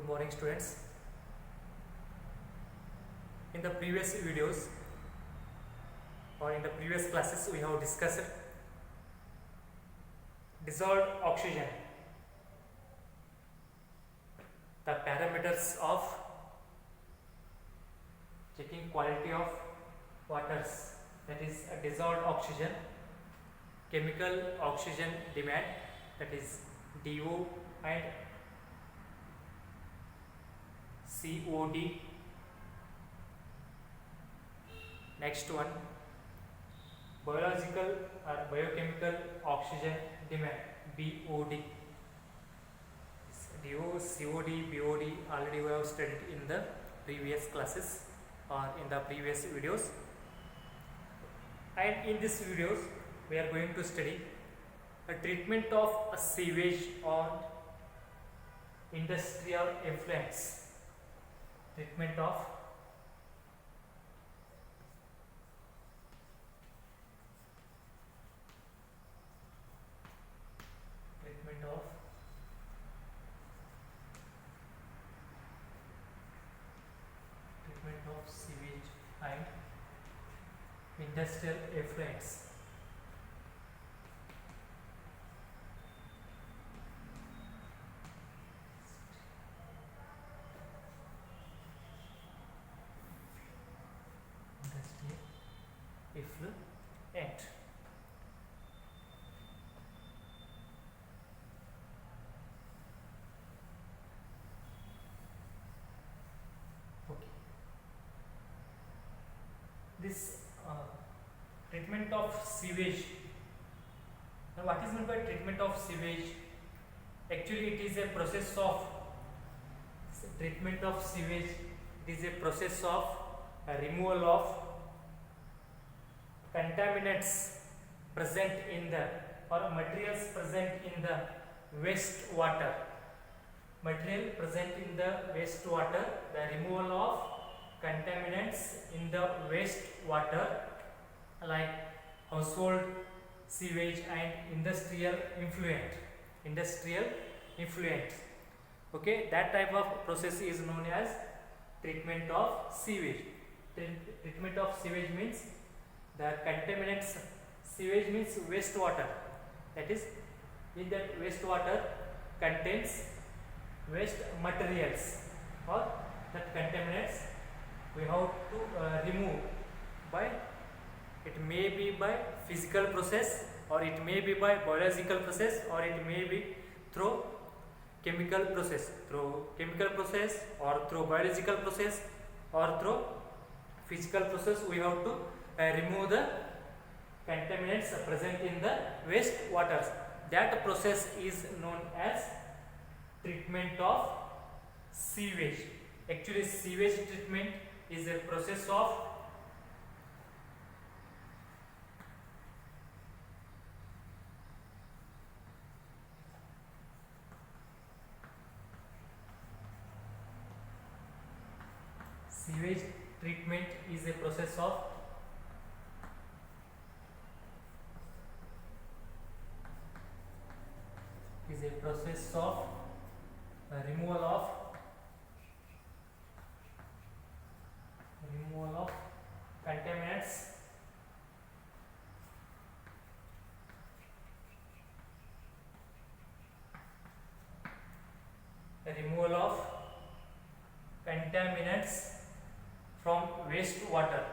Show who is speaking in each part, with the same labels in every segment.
Speaker 1: Good morning, students. In the previous videos or in the previous classes, we have discussed dissolved oxygen, the parameters of checking quality of waters, that is a dissolved oxygen, chemical oxygen demand, that is DO and COD. Next one, biological or biochemical oxygen demand, BOD. DO, COD, BOD already we have studied in the previous classes or in the previous videos. And in this videos, we are going to study a treatment of a sewage on industrial effluents. Treatment of sewage and industrial effluents. Industrial effluent. This treatment of sewage. Now, what is meant by treatment of sewage? Actually, it is a process of treatment of sewage. It is a process of removal of contaminants present in the or materials present in the waste water. Material present in the waste water. The removal of contaminants in the waste water like household sewage and industrial effluent. Okay, that type of process is known as treatment of sewage. Treatment of sewage means the contaminants. Sewage means waste water, that is in that waste water contains waste materials or that contaminants we have to remove by, it may be by physical process or it may be by biological process or it may be through chemical process or through biological process or through physical process. We have to remove the contaminants present in the waste waters. That process is known as treatment of sewage. Actually, sewage treatment is a process of removal of contaminants from waste water.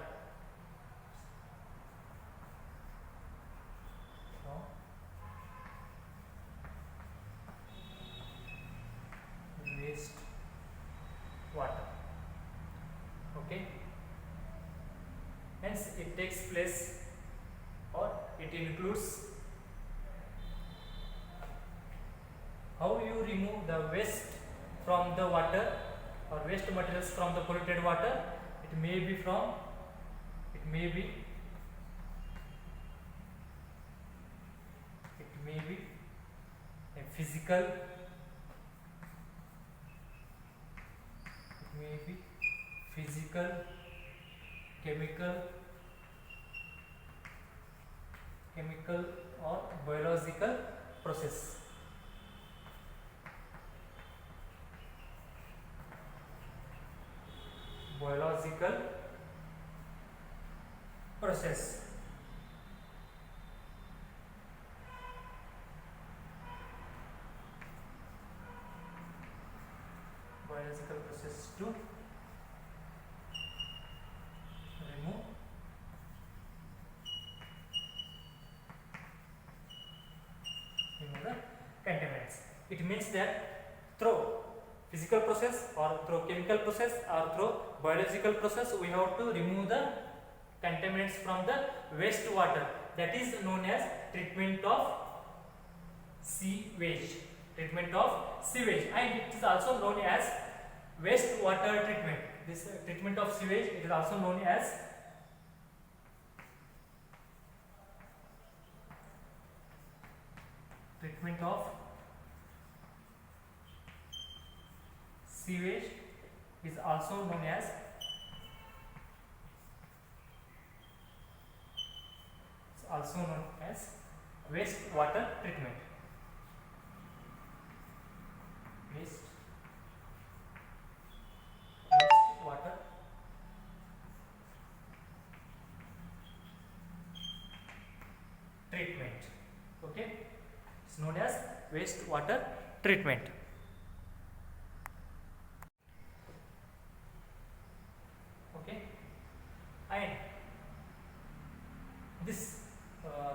Speaker 1: Okay, hence it takes place or it includes how you remove the waste from the water or waste materials from the polluted water. It may be a physical, chemical or biological process. process. Biological process to remove the contaminants. It means that through physical process or through chemical process or through biological process we have to remove the contaminants from the wastewater. That is known as treatment of sewage. Treatment of sewage, and it is also known as wastewater treatment. This treatment of sewage, it is also known as treatment of sewage, is also known as wastewater treatment. Wastewater treatment. Okay, it's known as wastewater treatment. Okay, and this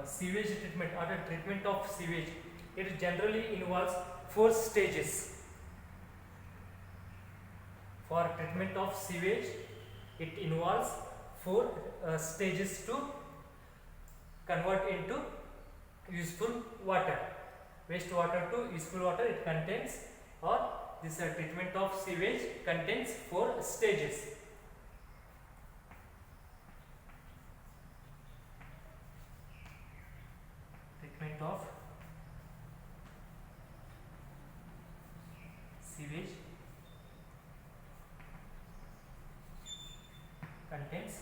Speaker 1: sewage treatment or the treatment of sewage, it generally involves 4 stages. For treatment of sewage, it involves 4 stages to convert into useful water. Wastewater to useful water, it contains, or this treatment of sewage contains 4 stages. Treatment of sewage contains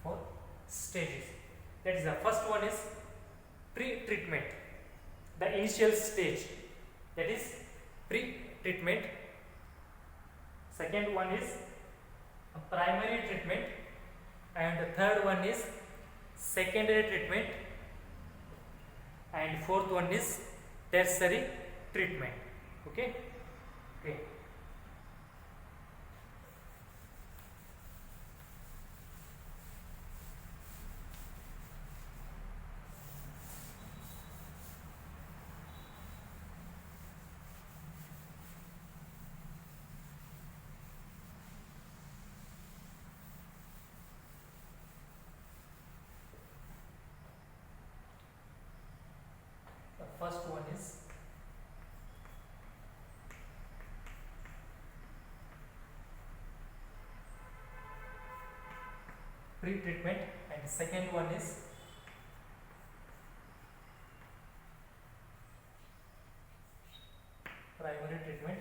Speaker 1: 4 stages. That is, the first one is pre-treatment, the initial stage, that is pre-treatment. Second one is primary treatment, and the third one is secondary treatment, and fourth one is tertiary treatment. Okay. The first one is pre-treatment, and second one is primary treatment,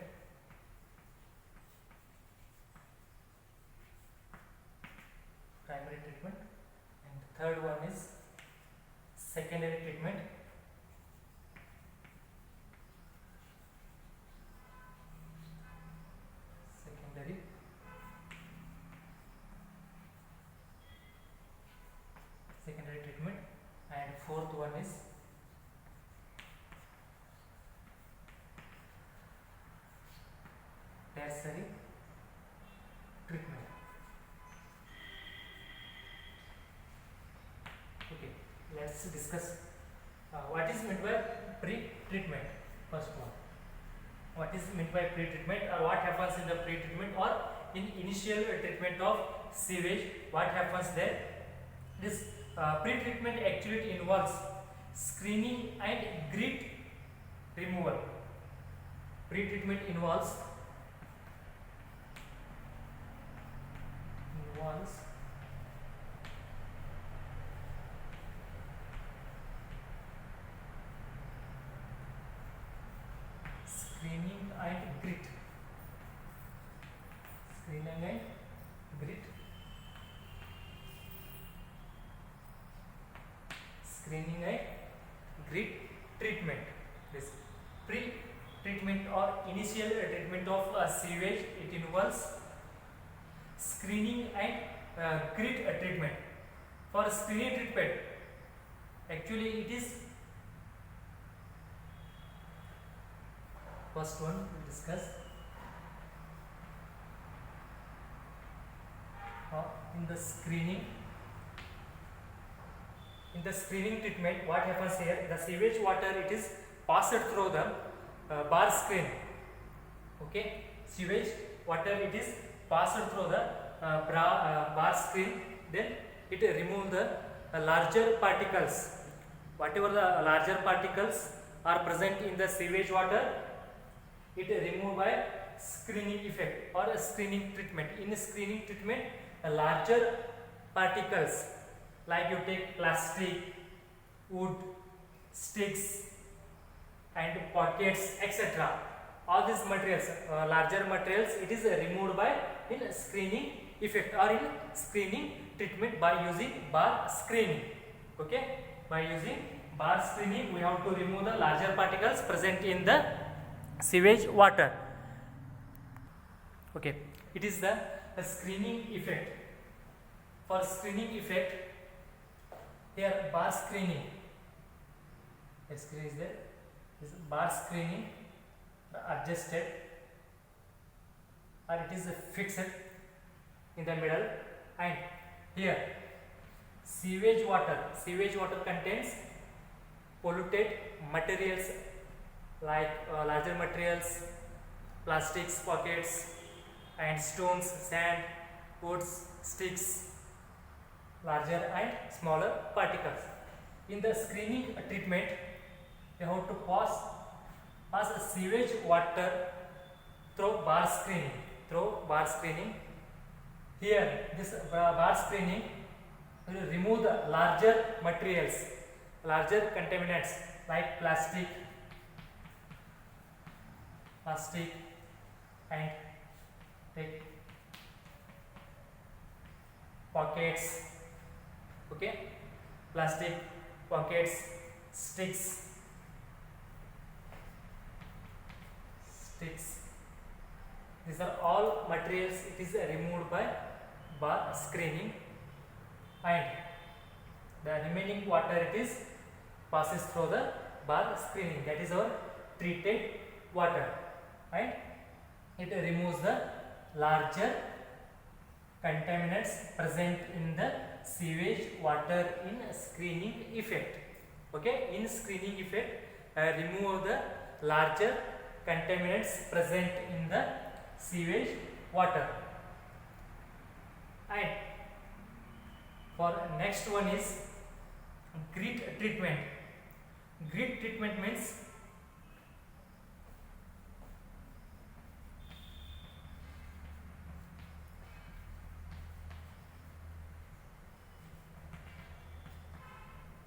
Speaker 1: and third one is secondary treatment, and fourth one is tertiary treatment. Okay, let's discuss what is meant by pre-treatment. First one, what is meant by pre-treatment, or what happens in the pre-treatment or in initial treatment of sewage, what happens there. This pre-treatment actually involves screening and grit removal. Pre-treatment involves screening and grit. Screening and grit treatment. This pre-treatment treatment or initial treatment of sewage, it involves screening and grit treatment. For screening treatment, actually it is first one we discuss. In the screening treatment, what happens here? The sewage water, it is passed through the bar screen. Okay, sewage water, it is passed through the bar screen. Then it removes the larger particles. Whatever the larger particles are present in the sewage water, it removed by screening effect or a screening treatment. In screening treatment, larger particles, like you take plastic, wood, sticks and pockets, etc. All these materials, larger materials, it is removed by in screening effect or in screening treatment by using bar screening. Okay, by using bar screening, we have to remove the larger particles present in the sewage water. Okay, it is the screening effect. For screening effect, here bar screening, the screen is there, this bar screening adjusted or it is fixed in the middle, and here sewage water contains polluted materials like larger materials, plastics, pockets and stones, sand, woods, sticks, larger and smaller particles. In the screening treatment, you have to pass the sewage water through bar screening. Here, this bar screening will remove the larger materials, larger contaminants like plastic and take pockets. Okay, plastic, pockets, sticks. These are all materials. It is removed by bar screening, and the remaining water it is passes through the bar screening. That is our treated water, and it removes the larger contaminants present in the sewage water in screening effect. Okay, in screening effect, remove the larger contaminants present in the sewage water. And for next one is grit treatment. Grit treatment means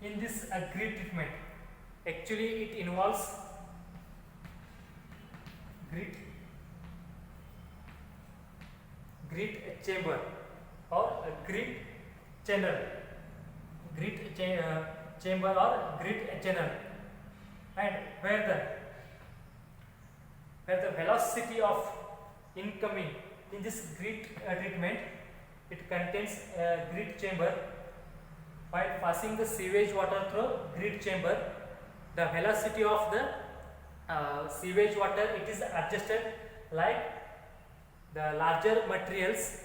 Speaker 1: in this grit treatment, actually it involves grit chamber or grit channel, chamber or grit channel, and where the velocity of incoming in this grit treatment, it contains a grit chamber. While passing the sewage water through grit chamber, the velocity of the sewage water, it is adjusted like the larger materials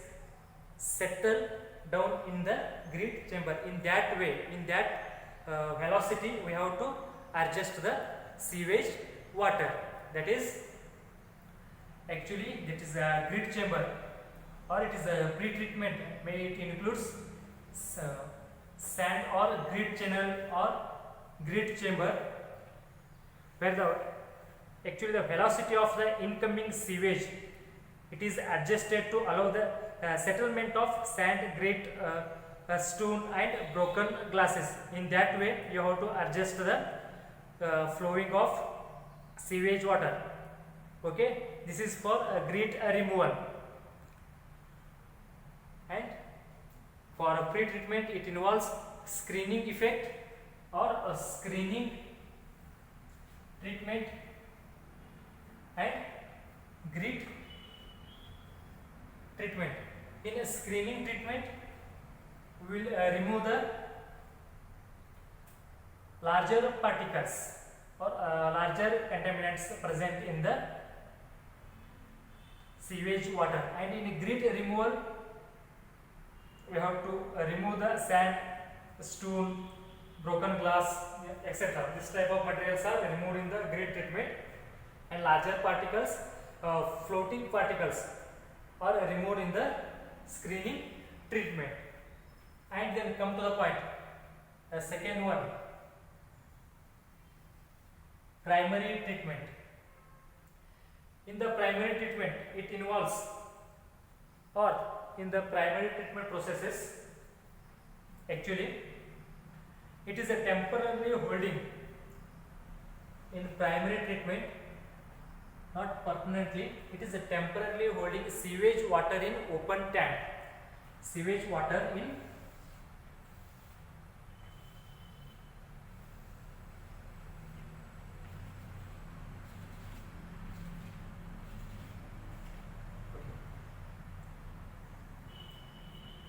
Speaker 1: settle down in the grit chamber. In that way, in that velocity, we have to adjust the sewage water. That is actually a grit chamber, or it is a pre-treatment. May it includes sand or grit channel or grit chamber, where the velocity of the incoming sewage, it is adjusted to allow the settlement of sand, grit, stone and broken glasses. In that way, you have to adjust the flowing of sewage water. Okay, this is for grit removal. And for a pre-treatment, it involves screening effect or a screening treatment, and grit treatment. In a screening treatment, we will remove the larger particles or larger contaminants present in the sewage water, and in grit removal we have to remove the sand, stone, broken glass, etc. This type of materials are removed in the grit treatment, and larger particles, floating particles are removed in the screening treatment. And then come to the point, the second one, primary treatment. In the primary treatment, it involves, or in the primary treatment processes, actually it is a temporarily holding, in primary treatment, not permanently, it is a temporarily holding sewage water in open tank. Sewage water in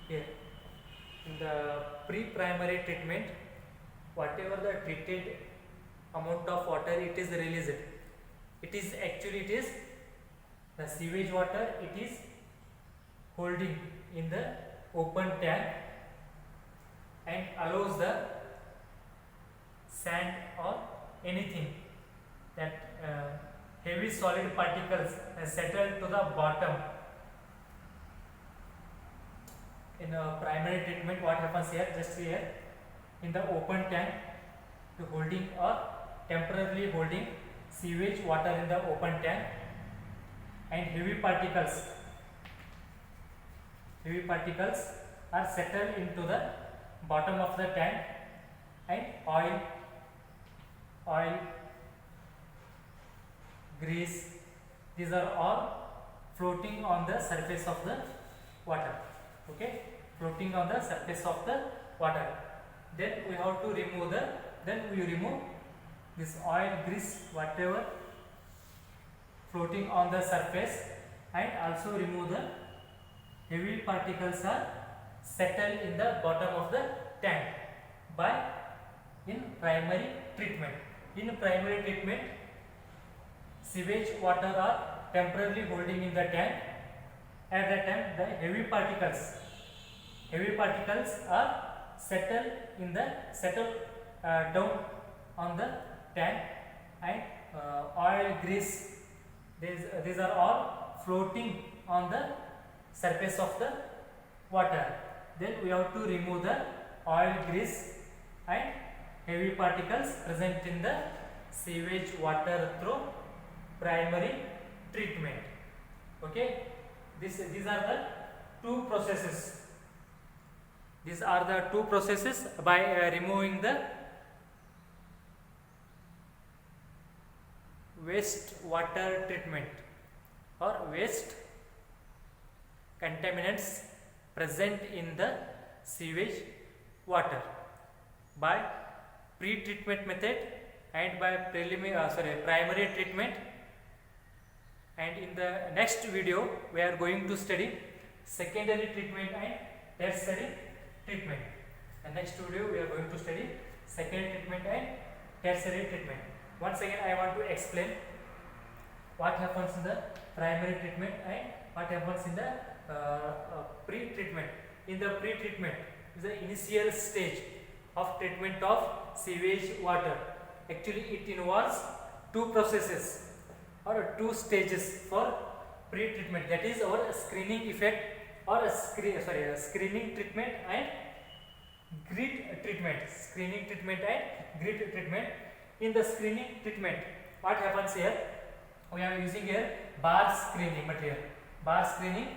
Speaker 1: here. In the pre-primary treatment, whatever the treated amount of water it is released, it is the sewage water, it is holding in the open tank and allows the sand or anything that heavy solid particles settle to the bottom. In a primary treatment, what happens here, just here, in the open tank, the holding or temporarily holding sewage water in the open tank, and heavy particles are settled into the bottom of the tank, and oil, grease, these are all floating on the surface of the water. Okay, floating on the surface of the water. Then we have to remove this oil, grease, whatever floating on the surface, and also remove the heavy particles are settled in the bottom of the tank in primary treatment. In primary treatment, sewage water are temporarily holding in the tank. At that time, the heavy particles are settled down on the tank, and oil, grease, these are all floating on the surface of the water. Then we have to remove the oil, grease and heavy particles present in the sewage water through primary treatment. Okay, these are the two processes. These are the two processes by removing the waste water treatment or waste contaminants present in the sewage water by pre-treatment method and by primary treatment. And in the next video we are going to study secondary treatment and tertiary treatment. The next video we are going to study secondary treatment and tertiary treatment. Once again I want to explain what happens in the primary treatment and what happens in the pre-treatment. In the pre-treatment is the initial stage of treatment of sewage water. Actually it involves two processes or two stages for pre-treatment, that is our screening effect or screening treatment and grit treatment. Screening treatment and grit treatment. In the screening treatment, what happens here? We are using here bar screening material, bar screening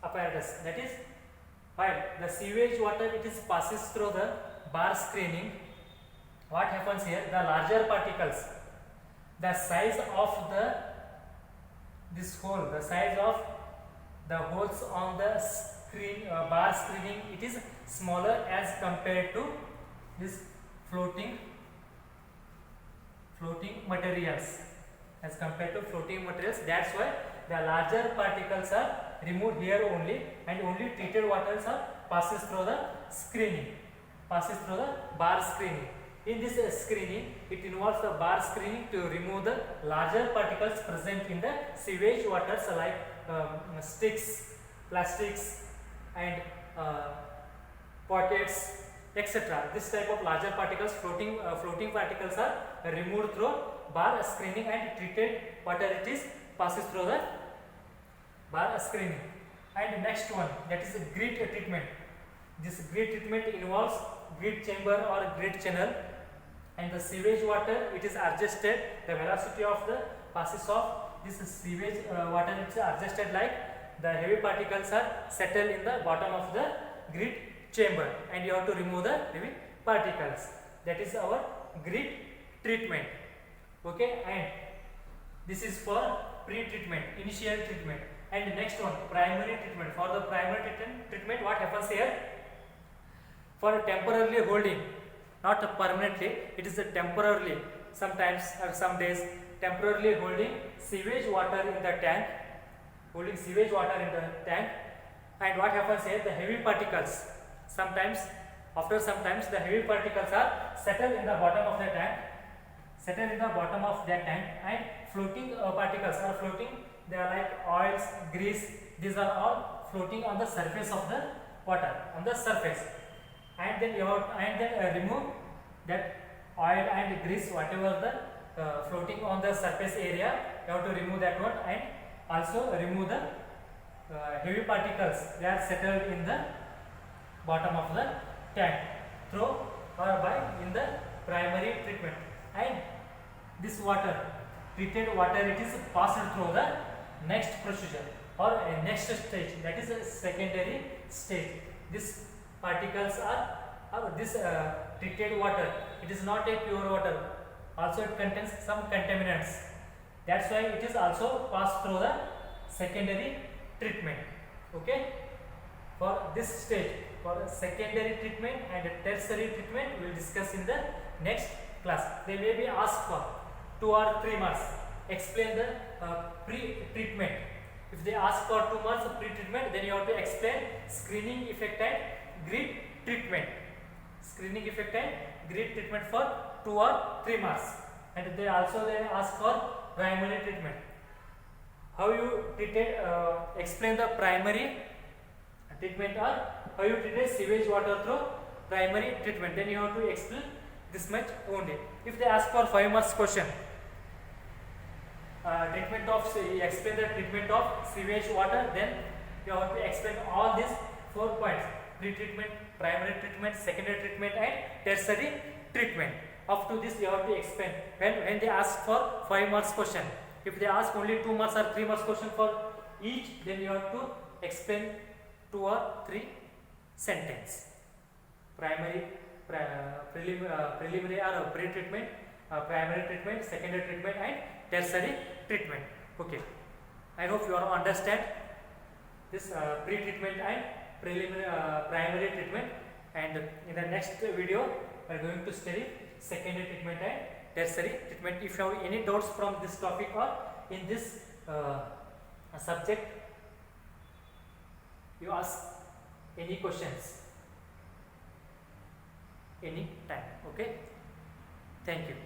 Speaker 1: apparatus. That is, while the sewage water passes through the bar screening, what happens here? The larger particles, the size of this hole, the size of the holes on the bar screening, it is smaller as compared to this floating materials. as compared to floating materials. That's why the larger particles are removed here only, and only treated waters are passes through the screening, passes through the bar screening. In this screening, it involves the bar screening to remove the larger particles present in the sewage waters like sticks, plastics, and pockets, etc. This type of larger particles, floating particles are removed through bar screening, and treated water it is passes through the bar screening. And next one, that is grit treatment. This grit treatment involves grit chamber or grit channel, and the sewage water it is adjusted, the velocity of the passes of this sewage water it is adjusted like the heavy particles are settled in the bottom of the grit chamber, and you have to remove the heavy particles. That is our grit treatment. Okay, and this is for pre-treatment, initial treatment. And next one, primary treatment. For the primary treatment, what happens here? For temporarily holding, not permanently, it is a temporarily, sometimes or some days, temporarily holding sewage water in the tank, holding sewage water in the tank. And what happens here? The heavy particles, sometimes, after sometimes, the heavy particles are settled in the bottom of the tank, settled in the bottom of that tank, and floating particles are floating. They are like oils, grease. These are all floating on the surface of the water, on the surface. And then you have remove that oil and grease, whatever the floating on the surface area. You have to remove that one, and also remove the heavy particles. They are settled in the bottom of the tank through or by in the primary treatment. And this water, treated water, it is passed through the next procedure or next stage, that is a secondary stage. These particles are this treated water, it is not a pure water, also it contains some contaminants. That's why it is also passed through the secondary treatment. Okay, for this stage, for secondary treatment and tertiary treatment, we will discuss in the next class. They may be asked for 2 or 3 marks. Explain the pre-treatment. If they ask for 2 marks of pre-treatment, then you have to explain screening effect and grit treatment. Screening effect and grit treatment for 2 or 3 marks. And they ask for primary treatment. How you treated? Explain the primary treatment, or how you treated sewage water through primary treatment. Then you have to explain this much only. If they ask for 5 marks question, treatment of explain the treatment of sewage water, then you have to explain all these 4 points: pre-treatment, primary treatment, secondary treatment, and tertiary treatment. Up to this you have to explain. When they ask for 5 marks question, if they ask only 2 marks or 3 marks question for each, then you have to explain 2 or 3 sentence. Primary, preliminary or pre-treatment, primary treatment, secondary treatment, and tertiary treatment. Okay, I hope you all understand this pre-treatment and preliminary primary treatment, and in the next video we are going to study secondary treatment and tertiary treatment. If you have any doubts from this topic or in this subject, you ask any questions any time. Okay, thank you.